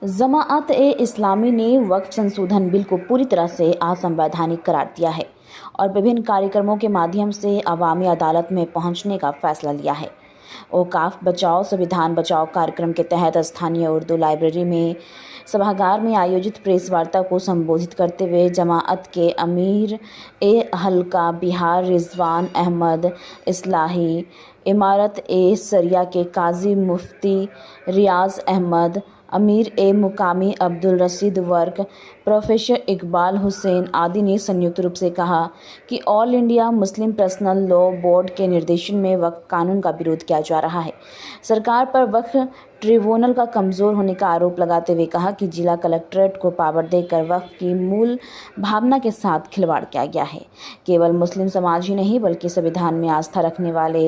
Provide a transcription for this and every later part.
जमाअत ए इस्लामी ने वक्फ संशोधन बिल को पूरी तरह से असंवैधानिक करार दिया है और विभिन्न कार्यक्रमों के माध्यम से अवामी अदालत में पहुंचने का फैसला लिया है। औकाफ बचाओ संविधान बचाओ कार्यक्रम के तहत स्थानीय उर्दू लाइब्रेरी में सभागार में आयोजित प्रेस वार्ता को संबोधित करते हुए जमाअत के अमीर ए हल्का बिहार रिजवान अहमद इस्लाही, इमारत ए सरिया के काजी मुफ्ती रियाज अहमद, अमीर ए मुकामी अब्दुल रशीद वर्क, प्रोफेसर इकबाल हुसैन आदि ने संयुक्त रूप से कहा कि all India Muslim personal law board के निर्देशन में वक्फ कानून का विरोध किया जा रहा है। सरकार पर वक्फ ट्रिब्यूनल का कमज़ोर होने का आरोप लगाते हुए कहा कि जिला कलेक्ट्रेट को पावर देकर वक्फ की मूल भावना के साथ खिलवाड़ किया गया है। केवल मुस्लिम समाज ही नहीं बल्कि संविधान में आस्था रखने वाले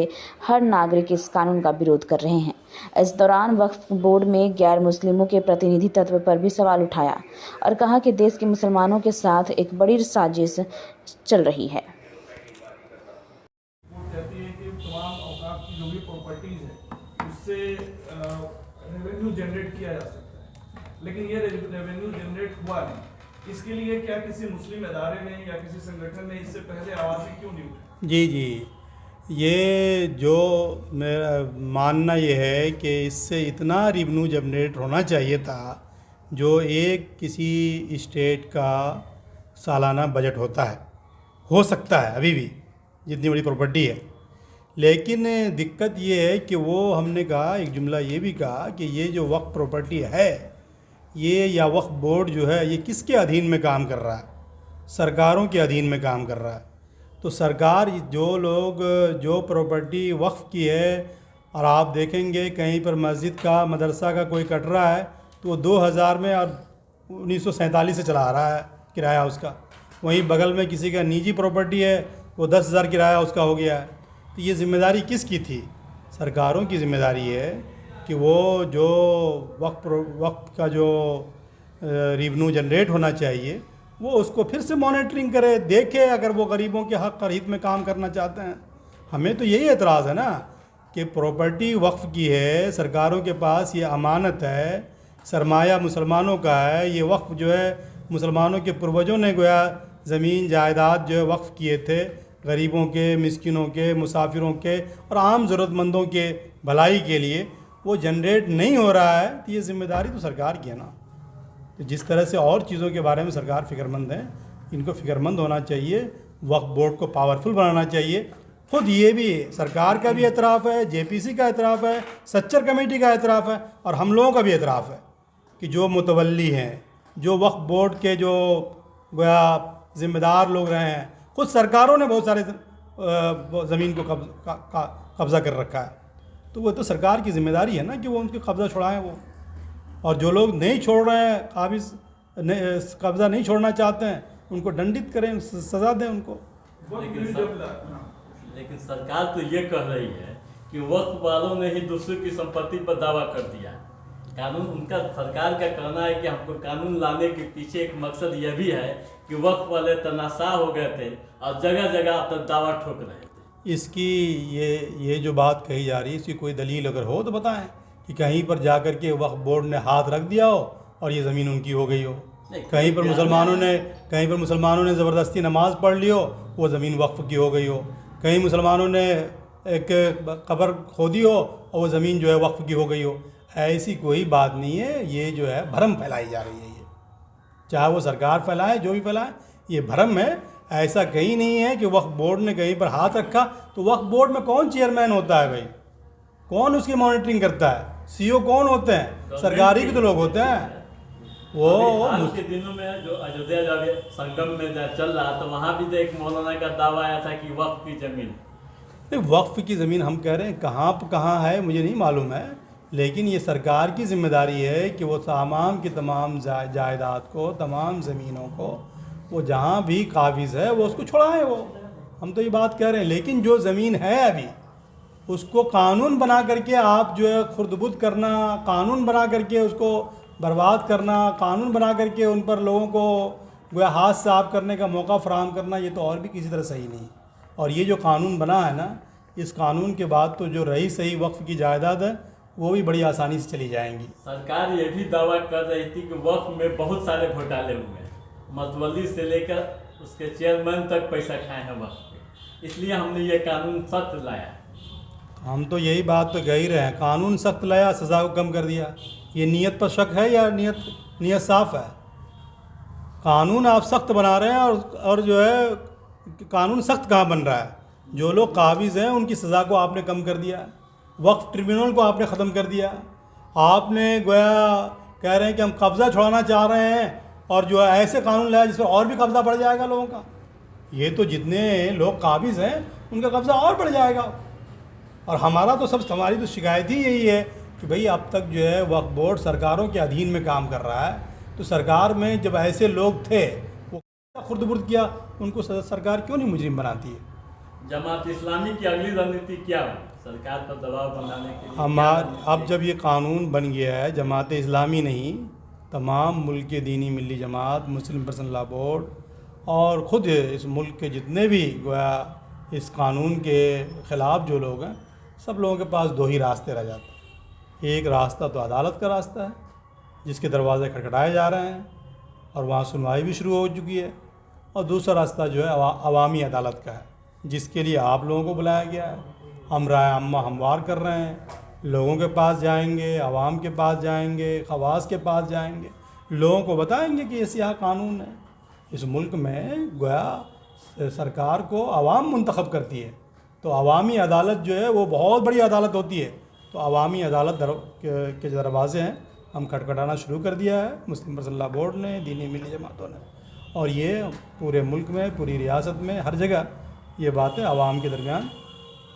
हर नागरिक इस कानून का विरोध कर रहे हैं। इस दौरान वक्फ बोर्ड में गैर मुस्लिमों के प्रतिनिधि तत्व पर भी सवाल उठाया और कहा कि देश के मुसलमानों के साथ एक बड़ी साजिश चल रही है। रेवेन्यू जनरेट किया जा सकता है, लेकिन ये रेवेन्यू जनरेट हुआ नहीं। इसके लिए क्या किसी मुस्लिम इदारे ने या किसी संगठन ने इससे पहले आवाज़ें क्यों नहीं उठाई? जी, ये जो मेरा मानना ये है कि इससे इतना रेवेन्यू जनरेट होना चाहिए था जो एक किसी स्टेट का सालाना बजट होता है, हो सकता है अभी भी जितनी बड़ी प्रॉपर्टी है। लेकिन दिक्कत ये है कि वो हमने कहा, एक जुमला ये भी कहा कि ये जो वक्फ प्रॉपर्टी है ये या वक्फ बोर्ड जो है ये किसके अधीन में काम कर रहा है? सरकारों के अधीन में काम कर रहा है। तो सरकार जो लोग जो प्रॉपर्टी वक्फ की है, और आप देखेंगे कहीं पर मस्जिद का मदरसा का कोई कट रहा है तो वो 2000 में और 1947 से चला आ रहा है किराया उसका। वहीं बगल में किसी का निजी प्रॉपर्टी है वो 10,000 किराया उसका हो गया है। तो ये ज़िम्मेदारी किसकी थी? सरकारों की ज़िम्मेदारी है कि वो जो वक्त का जो रेवेन्यू जनरेट होना चाहिए वो उसको फिर से मॉनिटरिंग करे, देखे अगर वो गरीबों के हक़ और हित में काम करना चाहते हैं। हमें तो यही एतराज़ है ना कि प्रॉपर्टी वक्फ की है, सरकारों के पास ये अमानत है, सरमाया मुसलमानों का है। ये वक्फ जो है मुसलमानों के पूर्वजों ने गोया ज़मीन जायदाद जो है वक्फ किए थे गरीबों के, मिस्किनों के, मुसाफिरों के और आम ज़रूरतमंदों के भलाई के लिए। वो जनरेट नहीं हो रहा है तो ये ज़िम्मेदारी तो सरकार की है ना। तो जिस तरह से और चीज़ों के बारे में सरकार फ़िक्रमंद है, इनको फ़िक्रमंद होना चाहिए, वक्फ बोर्ड को पावरफुल बनाना चाहिए। खुद ये भी सरकार का भी एतराफ़ है, JPC का एतराफ़ है, सच्चर कमेटी का एतराफ़ है और हम लोगों का भी एतराफ़ है कि जो मुतवल्ली हैं, जो वक्फ बोर्ड के जो गोया ज़िम्मेदार लोग रहे हैं, खुद सरकारों ने बहुत सारे ज़मीन को कब्ज़ा कर रखा है। तो वो तो सरकार की ज़िम्मेदारी है ना कि वो उनके कब्ज़ा छुड़ाएं वो। और जो लोग नहीं छोड़ रहे हैं, काबिज़ कब्ज़ा नहीं छोड़ना चाहते हैं, उनको दंडित करें, सज़ा दें उनको। लेकिन सरकार तो ये कह रही है कि वक्फ वालों ने ही दूसरे की संपत्ति पर दावा कर दिया। कानून उनका, सरकार का कहना है कि हमको कानून लाने के पीछे एक मकसद यह भी है कि वक्फ वाले तनाशाह हो गए थे और जगह जगह अपना दावा ठोक रहे थे। इसकी ये जो बात कही जा रही है, इसकी कोई दलील अगर हो तो बताएं कि कहीं पर जाकर के वक्फ बोर्ड ने हाथ रख दिया हो और ये ज़मीन उनकी हो गई हो। कहीं पर मुसलमानों ने ज़बरदस्ती नमाज़ पढ़ ली हो, वो ज़मीन वक्फ की हो गई हो। कहीं मुसलमानों ने एक कब्र खोदी हो और वो ज़मीन जो है वक्फ की हो गई हो। ऐसी कोई बात नहीं है। ये जो है भ्रम फैलाई जा रही है। ये चाहे वो सरकार फैलाए, जो भी फैलाए, ये भ्रम है। ऐसा कहीं नहीं है कि वक्फ बोर्ड ने कहीं पर हाथ रखा। तो वक्फ बोर्ड में कौन चेयरमैन होता है भाई? कौन उसकी मॉनिटरिंग करता है? CO कौन होते हैं? सरकारी के तो लोग होते हैं। वो आज के दिनों में जो अयोध्या जब संगम में चल रहा तो वहाँ भी तो एक मौलाना का दावा आया था कि वक्फ की ज़मीन। वक्फ की ज़मीन हम कह रहे हैं कहाँ है मुझे नहीं मालूम है, लेकिन ये सरकार की ज़िम्मेदारी है कि वो तमाम की तमाम जायदाद को, तमाम ज़मीनों को वो जहाँ भी काबिज़ है वो उसको छुड़ाएं। वो हम तो ये बात कह रहे हैं। लेकिन जो ज़मीन है अभी उसको कानून बना करके आप जो है खुर्द-बुद करना, कानून बना करके उसको बर्बाद करना, कानून बना करके उन पर लोगों को गोया हाथ साफ करने का मौका फराहम करना, ये तो और भी किसी तरह सही नहीं। और ये जो कानून बना है ना, इस कानून के बाद तो जो रही सही वक्फ की जायदाद है वो भी बड़ी आसानी से चली जाएंगी। सरकार ये भी दावा कर रही थी कि वक्फ में बहुत सारे घोटाले हुए हैं, मतवली से लेकर उसके चेयरमैन तक पैसा खाए हैं वक्फ पे, इसलिए हमने ये कानून सख्त लाया। हम तो यही बात तो कह ही रहे हैं, कानून सख्त लाया, सज़ा को कम कर दिया। ये नीयत पर शक है या नीयत साफ़ है? कानून आप सख्त बना रहे हैं और जो है कानून सख्त कहाँ बन रहा है? जो लोग काबिज़ हैं उनकी सज़ा को आपने कम कर दिया, वक्फ ट्रिब्यूनल को आपने ख़त्म कर दिया। आपने गोया कह रहे हैं कि हम कब्ज़ा छुड़ाना चाह रहे हैं और जो है ऐसे कानून लाया जिस पर और भी कब्ज़ा बढ़ जाएगा लोगों का। ये तो जितने लोग काबिज़ हैं उनका कब्ज़ा और बढ़ जाएगा। और हमारी तो शिकायत ही यही है कि भाई अब तक जो है वक्फ बोर्ड सरकारों के अधीन में काम कर रहा है, तो सरकार में जब ऐसे लोग थे वो खुर्द-बुर्द किया, उनको सरकार क्यों नहीं मुजरिम बनाती है? जमात इस्लामी की अगली रणनीति क्या है सरकार पर दबाव बनाने के लिए? अब जब ये कानून बन गया है, जमात इस्लामी नहीं, तमाम मुल्क के दीनी मिली जमात, मुस्लिम पर्सनल लॉ बोर्ड और ख़ुद इस मुल्क के जितने भी गोया इस कानून के ख़िलाफ़ जो लोग हैं, सब लोगों के पास दो ही रास्ते रह जाते हैं। एक रास्ता तो अदालत का रास्ता है जिसके दरवाज़े खटखटाए जा रहे हैं और वहाँ सुनवाई भी शुरू हो चुकी है, और दूसरा रास्ता जो है अवामी अदालत का है, जिसके लिए आप लोगों को बुलाया गया है। हम राय अम्मा हमवार कर रहे हैं, लोगों के पास जाएंगे, आवाम के पास जाएंगे, खवास के पास जाएंगे, लोगों को बताएंगे कि ऐसे यहाँ कानून है। इस मुल्क में गोया सरकार को आवाम मुंतखब करती है, तो अवामी अदालत जो है वो बहुत बड़ी अदालत होती है। तो अवामी अदालत के दरवाज़े हैं, हम खटखटाना शुरू कर दिया है मुस्लिम पर्सनल लॉ बोर्ड ने, दीनी मिली जमातों ने, और ये पूरे मुल्क में, पूरी रियासत में, हर जगह ये बातें आवाम के दरमियान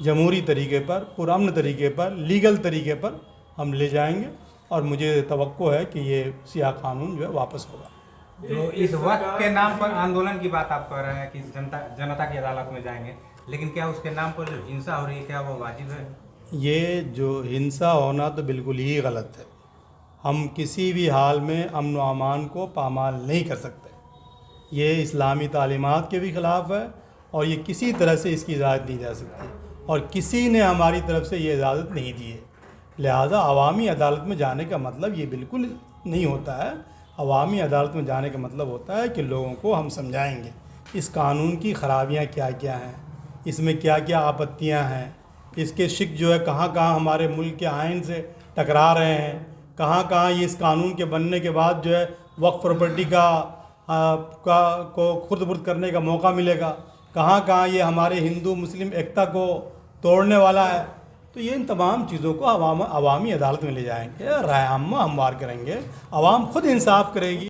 जमहूरी तरीके पर, पुरअमन तरीके पर, लीगल तरीके पर हम ले जाएंगे, और मुझे तवक्को है कि ये सियाह कानून जो है वापस होगा। तो इस वक्त के नाम पर आंदोलन की बात आप कर रहे हैं कि जनता की अदालत में जाएंगे, लेकिन क्या उसके नाम पर जो हिंसा हो रही है क्या वो वाजिब है? ये जो हिंसा होना तो बिल्कुल ही गलत है। हम किसी भी हाल में अमन व अमान को पामाल नहीं कर सकते। ये इस्लामी तालीमात के भी ख़िलाफ़ है और ये किसी तरह से इसकी इजाज़त नहीं जा सकती, और किसी ने हमारी तरफ से ये इजाज़त नहीं दी है। लिहाजा अवामी अदालत में जाने का मतलब ये बिल्कुल नहीं होता है। अवामी अदालत में जाने का मतलब होता है कि लोगों को हम समझाएंगे इस कानून की ख़राबियाँ क्या क्या हैं, इसमें क्या क्या आपत्तियाँ हैं, इसके शिक जो है कहाँ कहाँ हमारे मुल्क के आइन से टकरा रहे हैं, कहाँ कहाँ ये इस कानून के बनने के बाद जो है वक्फ प्रॉपर्टी को खुर्द-बुर्द करने का मौका मिलेगा, कहाँ कहाँ ये हमारे हिंदू मुस्लिम एकता को तोड़ने वाला है। तो ये इन तमाम चीज़ों को अवामी अदालत में ले जाएंगे, राय अम्मा हमवार करेंगे, अवाम खुद इंसाफ करेगी।